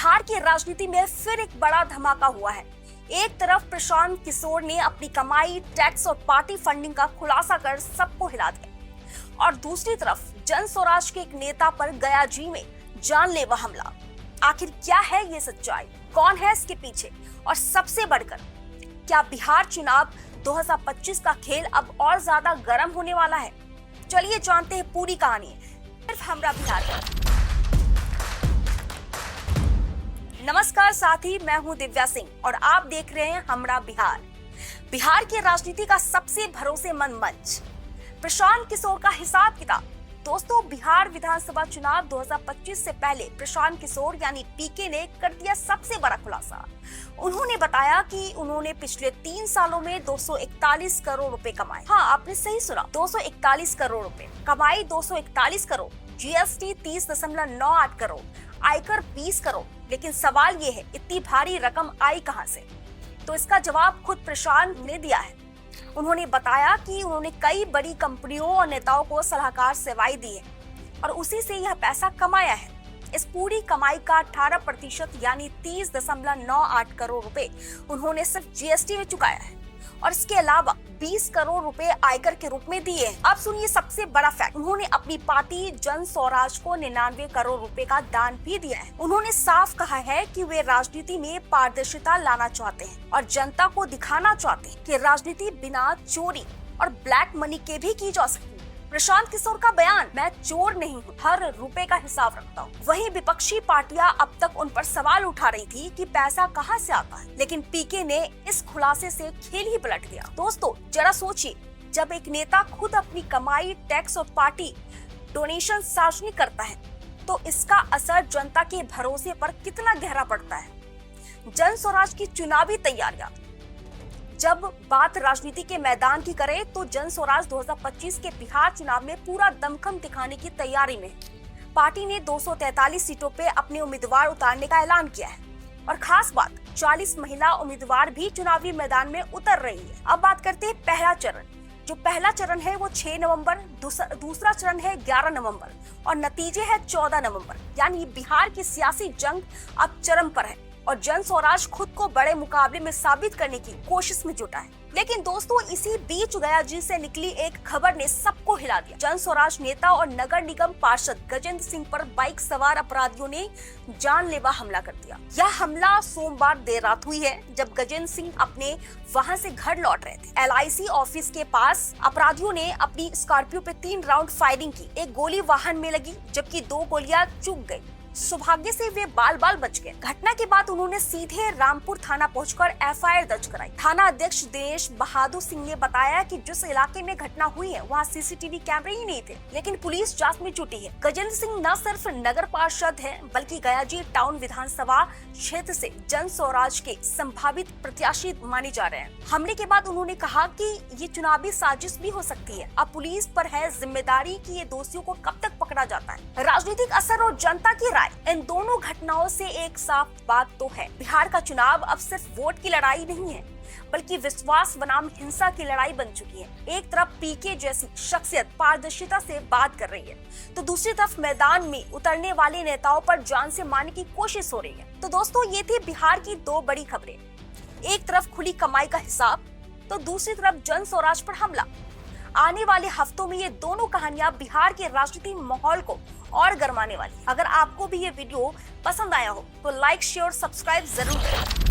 बिहार की राजनीति में फिर एक बड़ा धमाका हुआ है। एक तरफ प्रशांत किशोर ने अपनी कमाई, टैक्स और पार्टी फंडिंग का खुलासा कर सबको हिला दिया और दूसरी तरफ जन स्वराज के एक नेता पर गया जी में जानलेवा हमला। आखिर क्या है ये सच्चाई, कौन है इसके पीछे और सबसे बढ़कर क्या बिहार चुनाव 2025 का खेल अब और ज्यादा गर्म होने वाला है? चलिए जानते हैं पूरी कहानी सिर्फ हमरा बिहार पर। नमस्कार साथी, मैं हूं दिव्या सिंह और आप देख रहे हैं हमरा बिहार। बिहार की राजनीति का सबसे भरोसेमंद मंच, प्रशांत किशोर का हिसाब किताब। दोस्तों, बिहार विधानसभा चुनाव 2025 से पहले प्रशांत किशोर यानी पीके ने कर दिया सबसे बड़ा खुलासा। उन्होंने बताया कि उन्होंने पिछले 3 सालों में 241 करोड़ रुपए कमाए। हाँ, आपने सही सुना, 241 करोड़ रुपए कमाई। 241 करोड़, जीएसटी 30.98 करोड़, आयकर 20 करोड़। लेकिन सवाल ये है, इतनी भारी रकम आई कहां से? तो इसका जवाब खुद प्रशांत ने दिया है। उन्होंने बताया कि उन्होंने कई बड़ी कंपनियों और नेताओं को सलाहकार सेवाएं दी है और उसी से यह पैसा कमाया है। इस पूरी कमाई का 18% यानी 30.98 करोड़ रुपए उन्होंने सिर्फ जीएसटी में चुकाया है और इसके अलावा 20 करोड़ रुपए आयकर के रूप में दिए हैं। अब सुनिए सबसे बड़ा फैक्ट, उन्होंने अपनी पार्टी जन स्वराज को 99 करोड़ रुपए का दान भी दिया है। उन्होंने साफ कहा है कि वे राजनीति में पारदर्शिता लाना चाहते हैं और जनता को दिखाना चाहते हैं कि राजनीति बिना चोरी और ब्लैक मनी के भी की जा सकती है। प्रशांत किशोर का बयान, मैं चोर नहीं हूँ, हर रुपए का हिसाब रखता हूँ। वहीं विपक्षी पार्टियां अब तक उन पर सवाल उठा रही थी कि पैसा कहां से आता है, लेकिन पीके ने इस खुलासे से खेल ही पलट दिया। दोस्तों, जरा सोचिए, जब एक नेता खुद अपनी कमाई, टैक्स और पार्टी डोनेशन सार्वजनिक करता है तो इसका असर जनता के भरोसे पर कितना गहरा पड़ता है। जन स्वराज की चुनावी तैयारियां, जब बात राजनीति के मैदान की करें तो जन स्वराज 2025 के बिहार चुनाव में पूरा दमखम दिखाने की तैयारी में। पार्टी ने 243 सीटों पे अपने उम्मीदवार उतारने का ऐलान किया है और खास बात, 40 महिला उम्मीदवार भी चुनावी मैदान में उतर रही है। अब बात करते हैं पहला चरण। जो पहला चरण है वो 6 नवंबर, दूसरा चरण है 11 नवंबर और नतीजे है 14 नवंबर। यानी बिहार की सियासी जंग अब चरम पर है और जन स्वराज खुद को बड़े मुकाबले में साबित करने की कोशिश में जुटा है। लेकिन दोस्तों, इसी बीच गया जी से निकली एक खबर ने सबको हिला दिया। जन स्वराज नेता और नगर निगम पार्षद गजेंद्र सिंह पर बाइक सवार अपराधियों ने जानलेवा हमला कर दिया। यह हमला सोमवार देर रात हुई है, जब गजेंद्र सिंह अपने वाहन से घर लौट रहे थे। LIC ऑफिस के पास अपराधियों ने अपनी स्कॉर्पियो पे 3 राउंड फायरिंग की। एक गोली वाहन में लगी जबकि 2 गोलियां चूक गयी। सौभाग्य से वे बाल बाल बच गए। घटना के बाद उन्होंने सीधे रामपुर थाना पहुंचकर FIR दर्ज कराई। थाना अध्यक्ष दिनेश बहादुर सिंह ने बताया कि जिस इलाके में घटना हुई है वहां CCTV कैमरे ही नहीं थे, लेकिन पुलिस जांच में जुटी है। गजेंद्र सिंह न सिर्फ नगर पार्षद है बल्कि गयाजी टाउन विधानसभा क्षेत्र से जन स्वराज के संभावित प्रत्याशी माने जा रहे हैं। हमले के बाद उन्होंने कहा कि ये चुनावी साजिश भी हो सकती है। अब पुलिस पर है जिम्मेदारी कि ये दोषियों को कब तक पकड़ा जाता है। राजनीतिक असर और जनता की राय, इन दोनों घटनाओं से एक साफ बात तो है, बिहार का चुनाव अब सिर्फ वोट की लड़ाई नहीं है बल्कि विश्वास बनाम हिंसा की लड़ाई बन चुकी है। एक तरफ पीके जैसी शख्सियत पारदर्शिता से बात कर रही है तो दूसरी तरफ मैदान में उतरने वाले नेताओं पर जान से मारने की कोशिश हो रही है। तो दोस्तों, ये थी बिहार की 2 बड़ी खबरें। एक तरफ खुली कमाई का हिसाब तो दूसरी तरफ जन स्वराज पर हमला। आने वाले हफ्तों में ये दोनों कहानियां बिहार के राजनीतिक माहौल को और गरमाने वाली। अगर आपको भी ये वीडियो पसंद आया हो तो लाइक, शेयर, सब्सक्राइब जरूर करें।